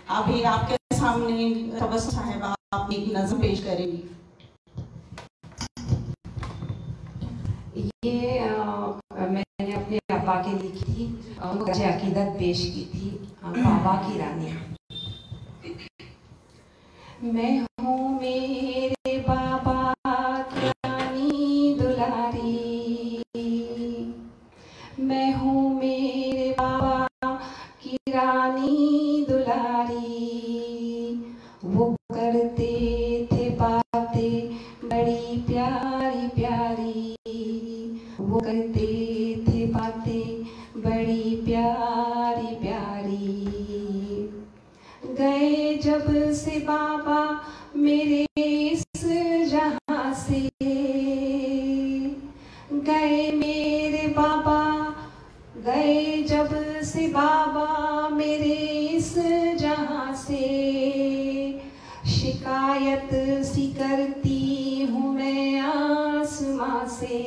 अभी आपके सामने तबस्सुम साहिबा अपनी एक नज़म पेश करेंगी। ये मैंने अपने अब्बा के लिखी थी, उनको अकीदत पेश की थी, बाबा की रानी। मैं हूँ मेरे बाबा की रानी दुलारी, मैं हूँ मेरे बाबा की रानी दुलारी। वो करते थे बातें बड़ी प्यारी प्यारी, वो करते थे बातें बड़ी प्यारी प्यारी। गए जब से बाबा मेरे इस जहां से, गए मेरे बाबा, गए जब से बाबा मेरे इस जहां से। शिकायत सी करती हूँ मैं आसमां से,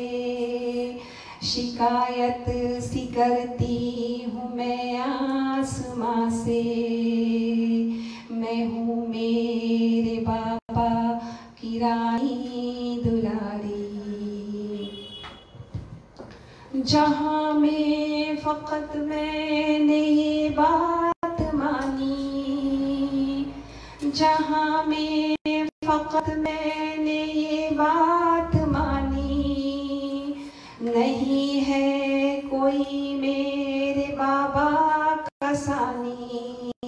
शिकायत सी करती हूँ मैं आसमां से। मैं हूँ मेरे बाबा की रानी दुलारी। जहाँ में फ़कत मैंने ये बात मानी, जहाँ में फ़कत मैंने ये बात मानी। नहीं है कोई मेरे बाबा का सानी,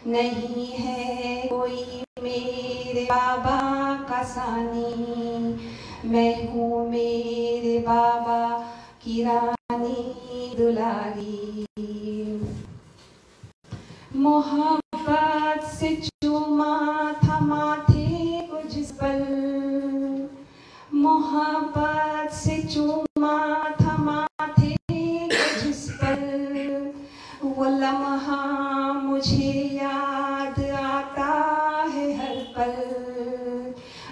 नहीं है कोई मेरे बाबा का सानी। मैं हूँ मेरे बाबा की रानी दुलारी। मोहब्बत से चूमा था माथे को जिस पल, मोहब्बत से चूमा था माथे को जिस पल। वो लम्हा मुझे याद आता है हर पल,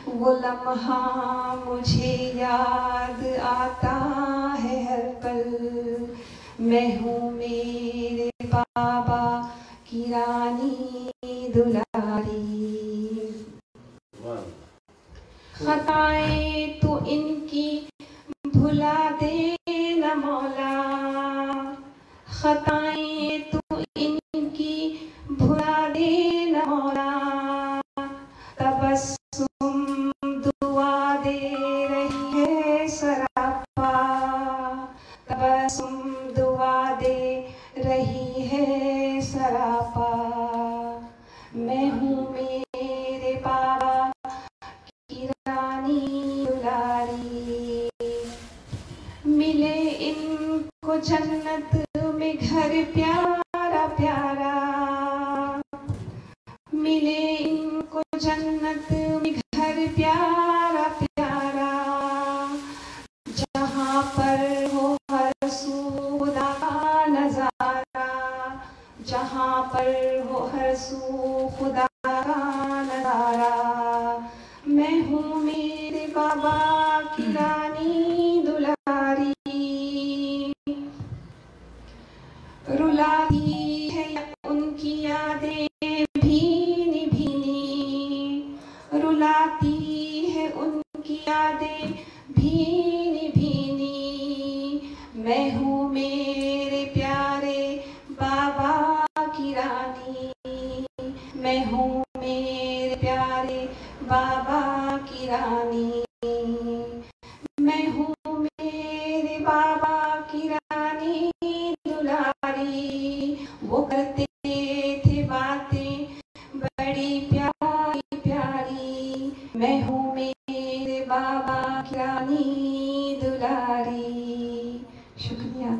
वो लम्हा मुझे याद आता है हर पल। मैं हूँ मेरे बाबा की रानी दुलारी। खताएं तो इनकी भुला दे न मौला, खताएं तो इनकी भुला दे न मौला। तबस्सुम दुआ दे रही है सरापा, तबस्सुम दुआ दे रही है सरापा। मैं हूँ मेरे बाबा की रानी दुलारी। मिले इनको जन्नत में घर प्यारा प्यारा, मिले इनको जन्नत में घर प्यारा प्यारा। जहाँ पर हो हर सू खुदा का नजारा, जहाँ पर हो हर सू खुदा का नजारा। मैं हूँ मेरे बाबा की रानी दुलारी। रुलाती है उनकी यादें भीनी भीनी, रुलाती है उनकी यादें भीनी भीनी। मैं हूँ मेरे प्यारे बाबा की रानी, मैं हूँ मेरे प्यारे बाबा की रानी। मैं हूँ मेरे बाबा की रानी दुलारी। वो करते थे बातें बड़ी प्यारी प्यारी। मैं हूँ मेरे बाबा की रानी दुलारी। शुक्रिया।